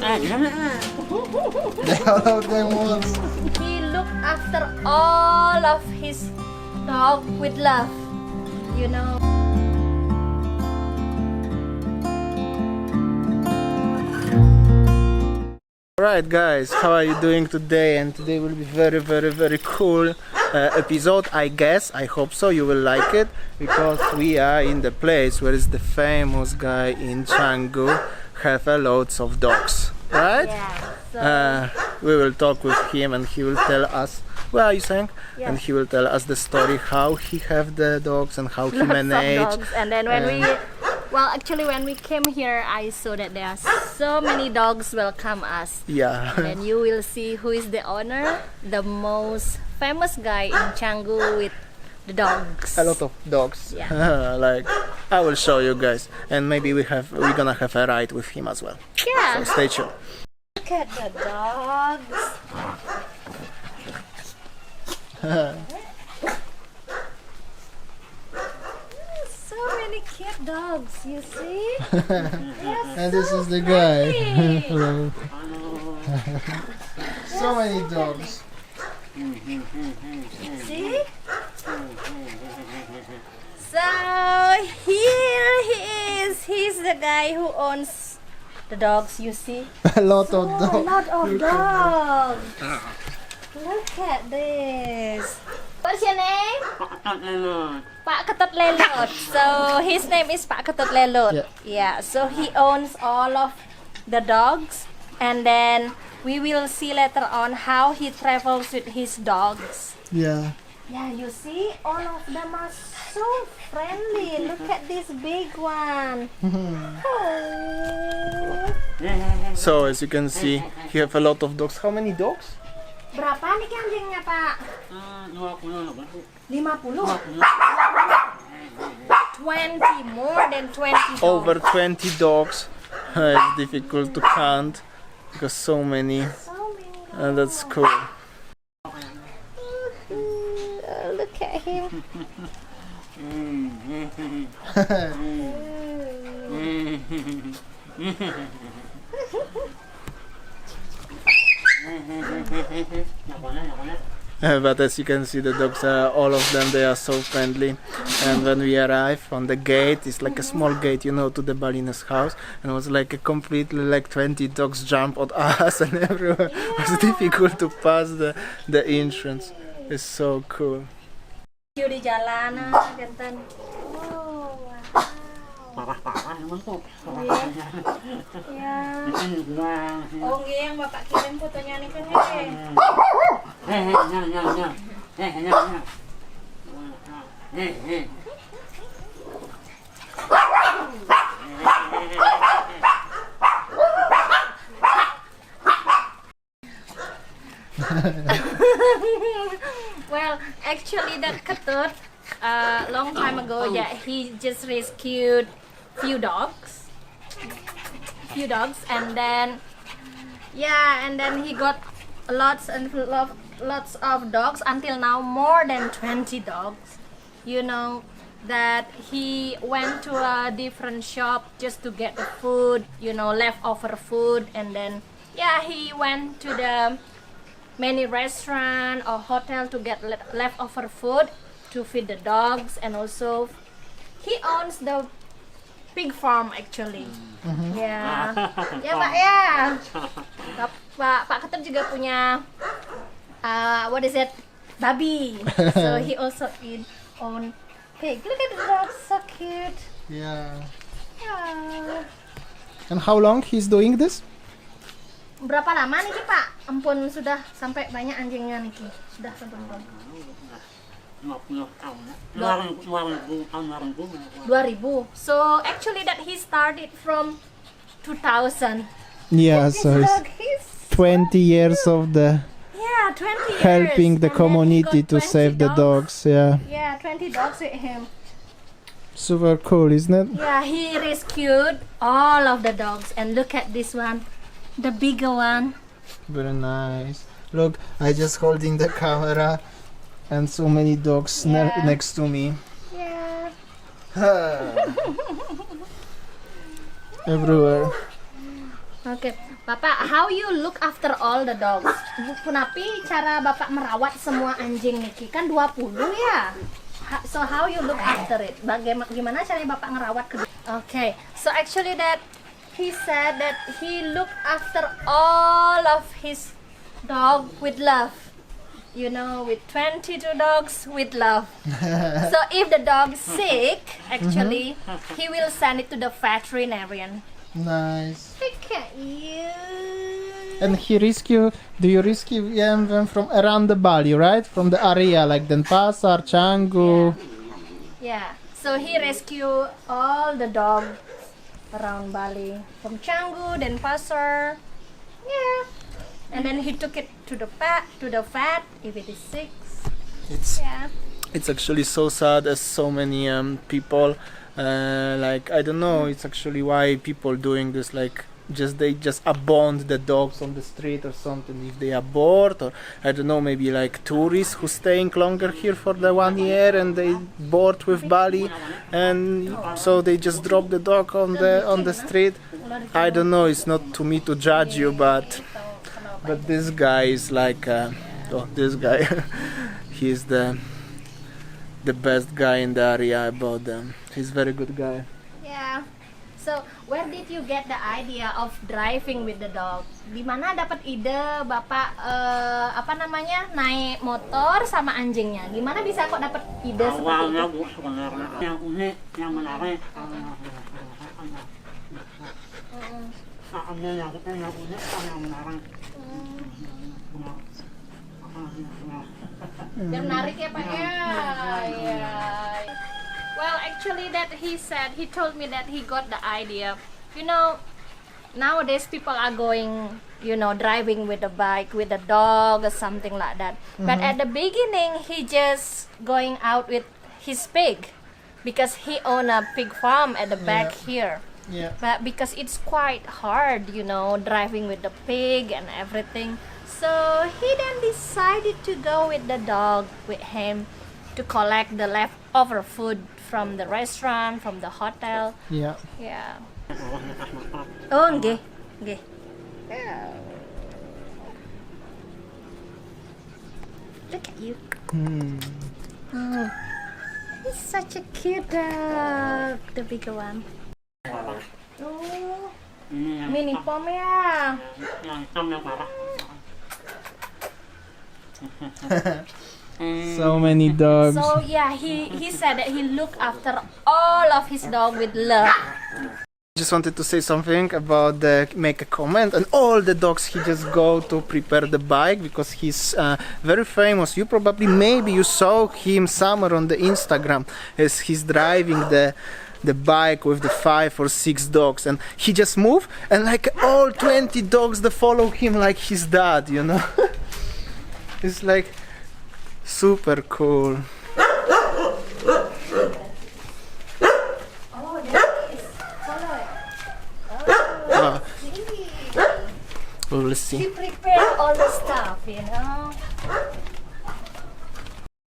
All of them was. He looked after all of his dog with love, you know. Alright guys, how are you doing today? And today will be very cool episode, I guess. I hope so, you will like it, because we are in the place where is the famous guy in Canggu have a loads of dogs, right? Yeah, so We will talk with him and he will tell us, what are you saying? Yeah. And he will tell us the story how he have the dogs and how he lots manage. of dogs. And then when we came here, I saw that there are so many dogs welcome us. Yeah. And you will see who is the owner, the most famous guy in Canggu with the dogs. A lot of dogs. Yeah. Like, I will show you guys, and maybe we're gonna have a ride with him as well. Yeah. So stay tuned. Look at the dogs. So many cute dogs, you see? And this is the guy. funny. Hello. So many dogs. See? So here he is. He's the guy who owns the dogs, you see? A lot of A dogs. lot of dogs. Look at this. What's your name? Pak Ketut Lelut. So his name is Pak Ketut Lelut. Yeah. So he owns all of the dogs, and then we will see later on how he travels with his dogs. Yeah. Yeah, you see, all of them are so friendly. Look at this big one. Oh. So as you can see, he have a lot of dogs. How many dogs? Berapa nih anjingnya, Pak? 50. 20, more than 20 dogs. Over 20 dogs. It's difficult to count because so many. So many dogs. And that's cool. Oh, look at him. But as you can see, the dogs are, all of them, they are so friendly. And when we arrive on the gate, it's like a small gate, you know, to the Balinese house, and it was like a completely, like 20 dogs jump on us and everywhere. It was difficult to pass the entrance. It's so cool. Di jalanan, Genten. Oh, wow. Ya. Oh, nggih, yang Bapak kirim fotonya nih kan Well, actually that Ketut, long time ago, yeah, he just rescued few dogs, and then he got lots of dogs. Until now, more than 20 dogs. You know that he went to a different shop just to get the food, you know, leftover food, and then he went to the many restaurant or hotel to get leftover food to feed the dogs, and also he owns the pig farm actually. Ya, ya Pak ya. Pak Ketut juga punya what is it? Babi. So he also own pig. Look at the dog, so cute. Yeah. Yeah. And how long he's doing this? Berapa lama nih Pak? Ampun, sudah sampai banyak anjingnya nih. Sudah sampai berapa? 2000. So actually that he started from 2000. Yeah, This so dog, it's he's 20 years of the 20 years. helping the And then he community got to 20 save the dogs. Yeah, Yeah, 20 dogs with him. super cool, isn't it? Yeah, he rescued all of the dogs, and look at this one, the bigger one. Very nice. Look, I just holding the camera and so many dogs Yeah. next to me. Yeah. Everywhere. Oke, Bapak, how you look after all the dogs? Kunapi cara Bapak merawat semua anjing niki? Kan 20 ya. So how you look after it? Gimana caranya Bapak ngerawat kedua? Okay, so actually that he said that he look after all of his dog with love. You know, with 22 dogs with love. So if the dog sick, actually, he will send it to the veterinarian. Nice. Look at you. And do you rescue them from around the Bali, right? From the area like Denpasar, Canggu. Yeah. So he rescue all the dogs around Bali. From Canggu, Denpasar. Yeah. And then he took it to the vet if it is sick. It's actually so sad as so many people like I don't know, it's actually why people doing this, like they just abandon the dogs on the street or something if they are bored, or I don't know, maybe like tourists who staying longer here for the 1 year and they bored with Bali, and so they just drop the dog on the street. I don't know, it's not to me to judge you, but this guy is like this guy he's the best guy in the area about them. He's very good guy. Yeah. So where did you get the idea of driving with the dog? Di mana dapat ide Bapak naik motor sama anjingnya? Gimana bisa kok dapat ide seperti awalnya itu? Bu, sebenarnya yang unik, yang menarik yang unik, yang menarik. Biar menarik ya Pak ya. Yeah. Well, actually that he told me that he got the idea. You know, nowadays people are going, you know, driving with a bike, with a dog or something like that. But at the beginning, he just going out with his pig because he own a pig farm at the back here. Yeah. But because it's quite hard, you know, driving with the pig and everything. So he then decided to go with the dog with him to collect the leftover food from the restaurant, from the hotel. Yeah. Yeah. Oh, nggih. Nggih. Look at you. Oh, he's such a cute dog, the bigger one. Oh, mini pom ya. Yang hitam yang parah. So many dogs. So yeah, he said that he looked after all of his dog with love. Just wanted to say something about make a comment, and all the dogs he just go to prepare the bike because he's very famous. You probably, maybe you saw him somewhere on the Instagram as he's driving the bike with the 5 or 6 dogs, and he just move and like all 20 dogs that follow him like his dad, you know. It's like super cool. Oh, there is. Oh. We'll see. He prepared all the stuff, you know.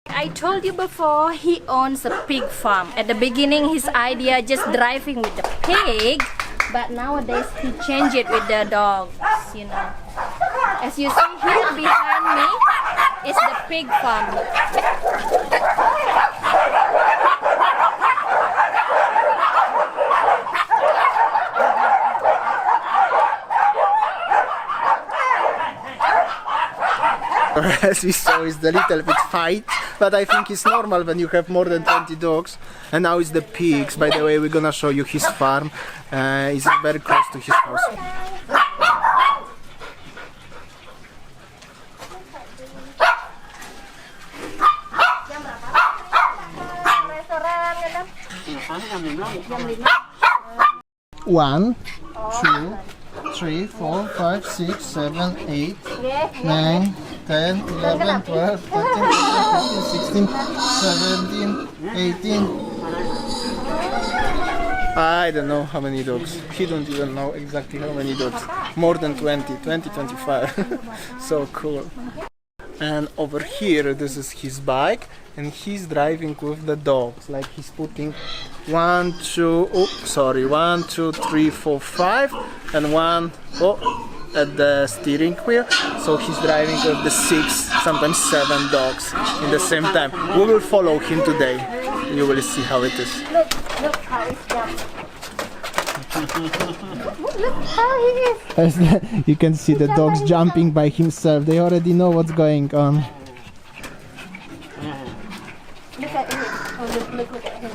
I told you before, he owns a pig farm. At the beginning, his idea just driving with the pig, but nowadays he changed it with the dogs, you know. As you see here behind me is the pig farm. As we saw, is the little bit fight, but I think it's normal when you have more than 20 dogs. And now it's the pigs. By the way, we're gonna show you his farm. It's very close to his house. One, 2, 3, 4, 5, 6, 7, 8, 9, 10, 11, 12, 13, 14, 15, 16, 17, 18. I don't know how many dogs. He don't even know exactly how many dogs. More than 20, 25. So cool. And over here, this is his bike, and he's driving with the dogs. Like he's putting 1, 2, 3, 4, 5, and one at the steering wheel. So he's driving with the 6, sometimes 7 dogs in the same time. We will follow him today. You will see how it is. Look how it's jumping. Look how he is. You can see the dogs jumping by himself. They already know what's going on. Look at him. Oh, look at him.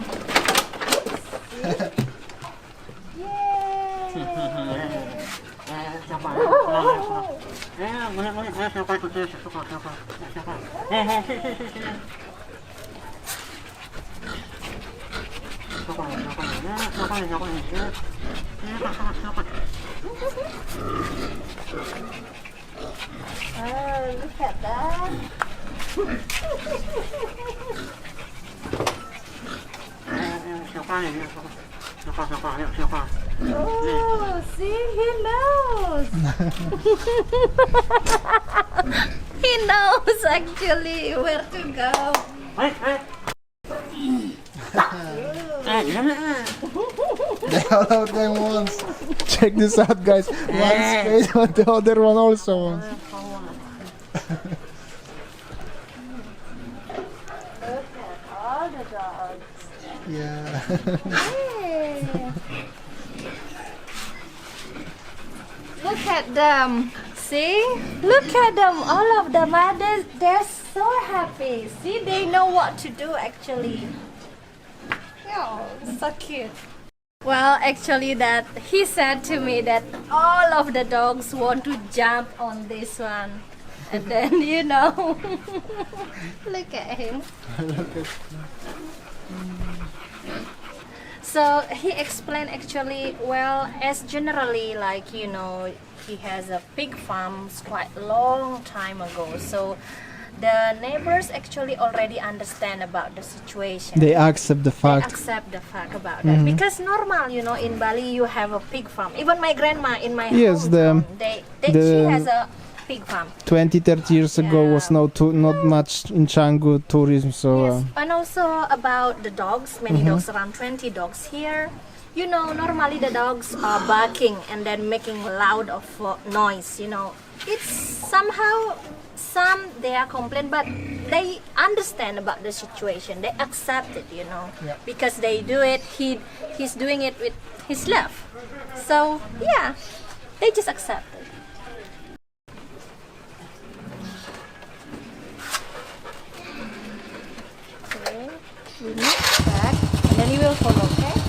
Oh, look at that. Oh, see, he knows. He knows actually where to go. They all of them once. Check this out, guys. One space, but the other one also wants. Look at all the dogs. Yeah. Hey. Look at them. See? Look at them. All of them. They're so happy. See, they know what to do actually. Oh, so cute. Well, actually that he said to me that all of the dogs want to jump on this one. And then, you know, look at him. So he explained actually, well, as generally, like, you know, he has a pig farm quite long time ago. So the neighbors actually already understand about the situation. They accept the They fact. accept the fact about that. Because normal, you know, in Bali you have a pig farm. Even my grandma in my Yes, hometown, she the- has a pig farm. 20, 30 years ago was not much in Canggu tourism, so Yes, and also about the dogs, many dogs, around 20 dogs here. You know, normally the dogs are barking and then making loud of noise, you know. It's somehow, they are complaining, but they understand about the situation. They accept it, you know, because they do it, he's doing it with his love. So, yeah, they just accept it. Okay, we move back, and then you will follow, okay?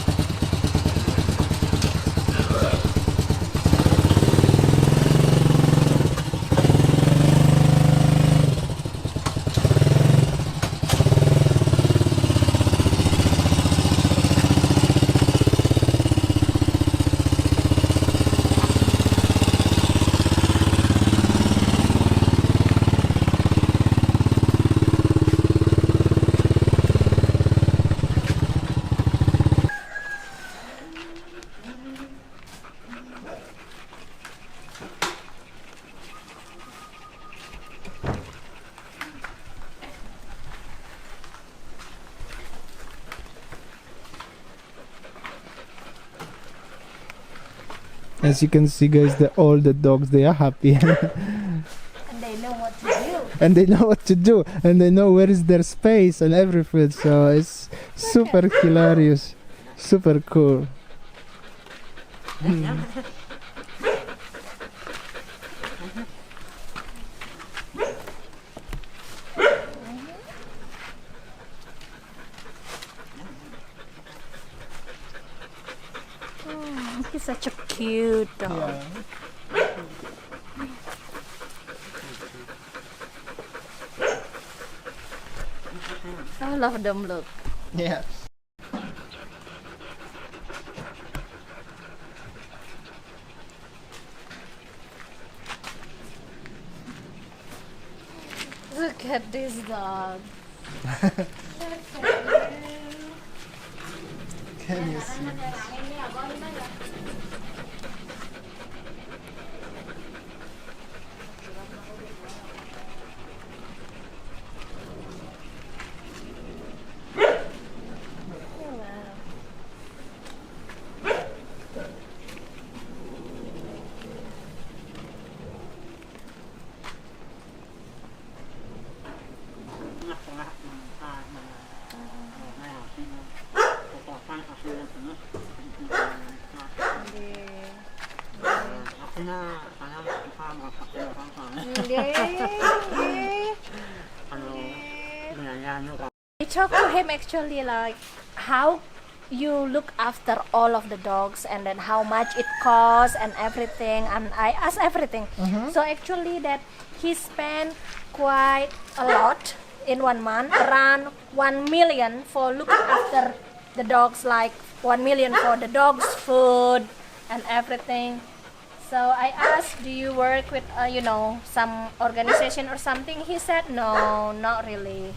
as you can see, guys, all the dogs, they are happy. And they know what to do. And they know what to do, and they know where is their space and everything, so it's super hilarious, super cool. He's such a cute dog. All of them look. Yeah. Look at this dog. Can you see? na parang makapagpapakilo ka pa. Ano, binayaan mo ka. I talked to him actually like how you look after all of the dogs and then how much it costs and everything, and I asked everything. So actually that he spent quite a lot in 1 month, around 1 million for looking after the dogs, like 1 million for the dogs food and everything. So I asked, do you work with some organization or something? He said no, not really.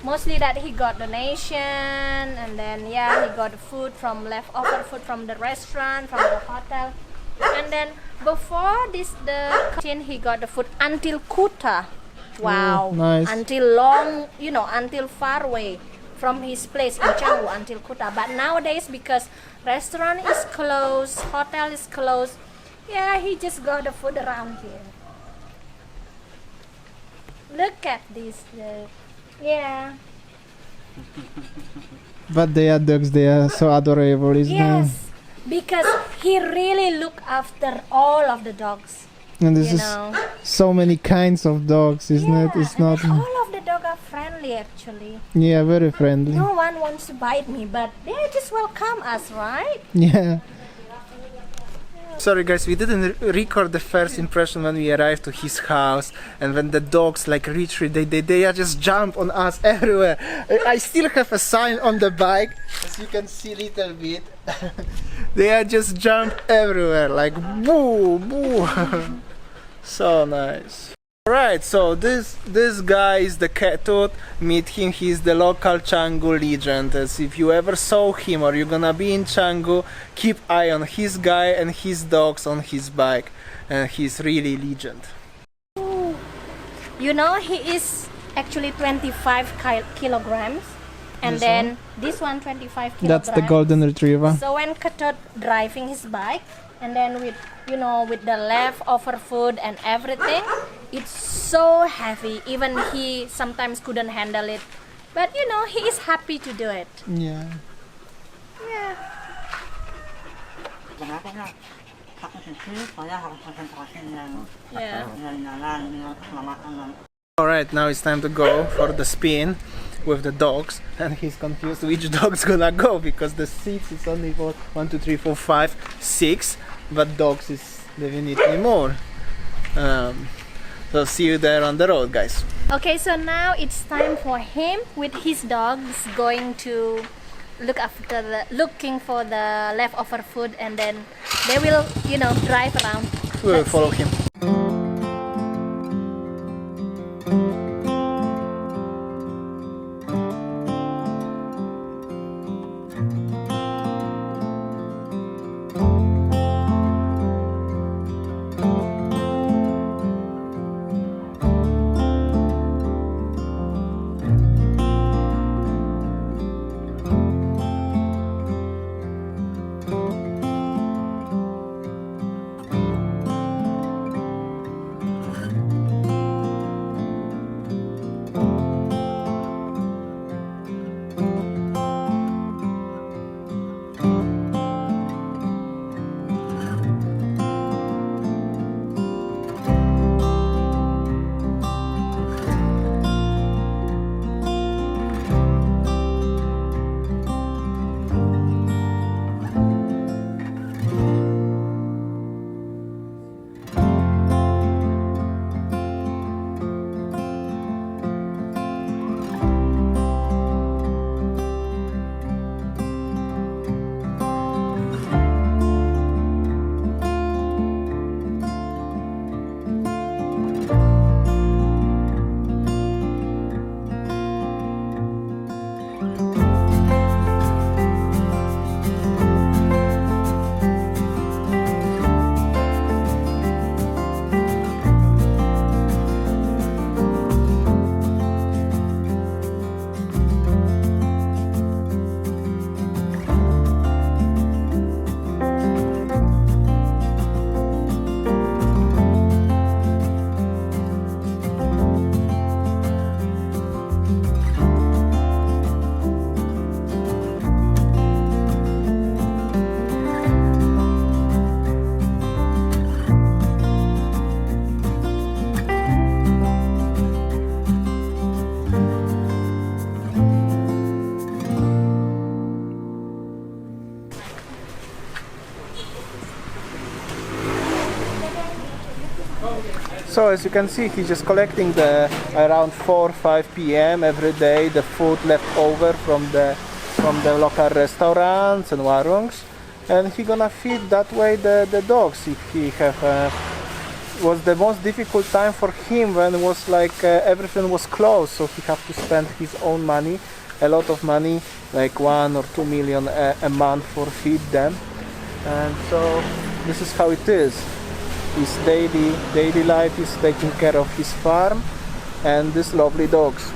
Mostly that he got donation, and then he got leftover food from the restaurant, from the hotel, and then before this he got the food until Kuta. Wow, nice. Until far away from his place in Canggu until Kuta. But nowadays, because restaurant is closed, hotel is closed, he just got the food around here. Look at this. Yeah. But they are dogs, they are so adorable, isn't it? Yes, because he really look after all of the dogs. And this is so many kinds of dogs, isn't it? It's and not. all of the dogs are friendly actually. Yeah, very friendly. No one wants to bite me, but they just welcome us, right? Yeah. Sorry guys, we didn't record the first impression when we arrived to his house, and when the dogs reach, they are just jump on us everywhere. I still have a sign on the bike, as you can see little bit. They are just jump everywhere, like boo, boo. So nice. Alright, so this guy is the Ketut. Meet him, he's the local Canggu legend. As if you ever saw him or you're gonna be in Canggu, keep eye on his guy and his dogs on his bike. And he's really legend. He is actually 25 kilograms, and This then this one 25 kilograms. That's the golden retriever. So when Ketut driving his bike, and then with the leftover food and everything, it's so heavy. Even he sometimes couldn't handle it, but he is happy to do it. Yeah. Yeah. Kenapa na? Ako sisi, kaya harus konsentrasi ng Yeah. keselamatan ng Alright, now it's time to go for the spin with the dogs, and he's confused which dog's gonna go because the seats is only for 1, 2, 3, 4, 5, 6, but dogs is definitely more. So see you there on the road, guys. Okay, so now it's time for him with his dogs going to looking for the leftover food, and then they will drive around. We will Let's follow see. him. So as you can see, he's just collecting the around 4-5 p.m. every day the food left over from the local restaurants and warungs, and he gonna feed that way the dogs. If he have was the most difficult time for him when it was like everything was closed, so he have to spend his own money, a lot of money, like 1 or 2 million a month for feed them. And so this is how it is. His daily life is taking care of his farm and these lovely dogs.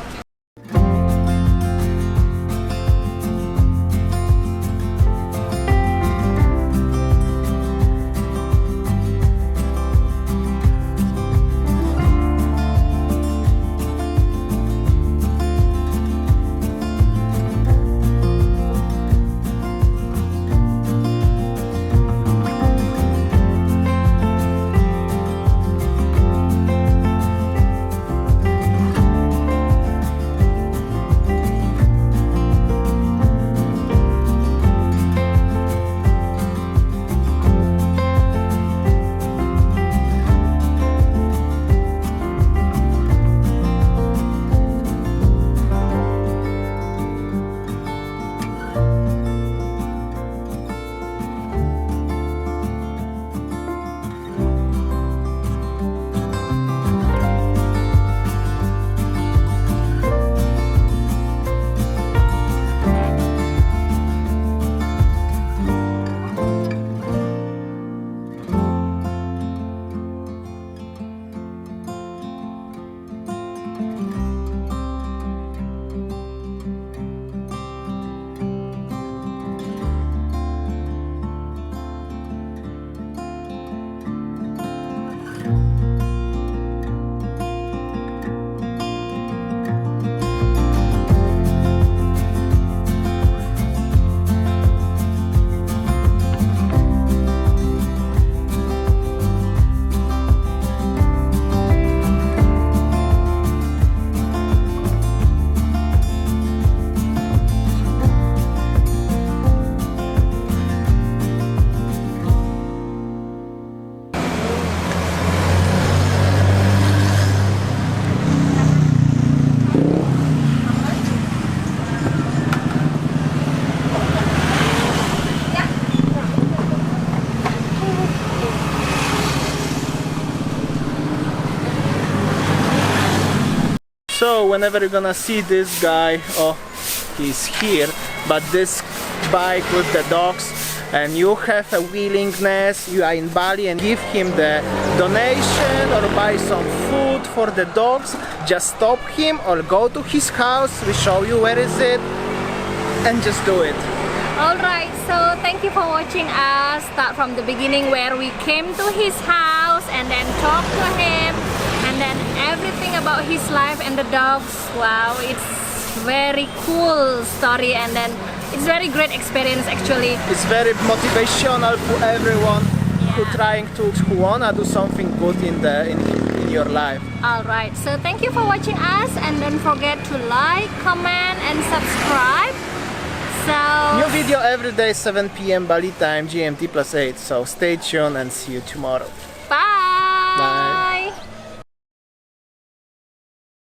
So whenever you're gonna see this guy, oh, he's here, but this bike with the dogs, and you have a willingness, you are in Bali, and give him the donation or buy some food for the dogs, just stop him or go to his house, we show you where is it, and just do it. Alright, so thank you for watching us. Start from the beginning where we came to his house and then talk to him, and then everything about his life and the dogs. Wow, it's very cool story, and then it's very great experience actually. It's very motivational for everyone who who wanna do something good in your life. Alright, so thank you for watching us, and don't forget to like, comment and subscribe. So New video every day 7 p.m. Bali time GMT +8, so stay tuned and see you tomorrow. bye.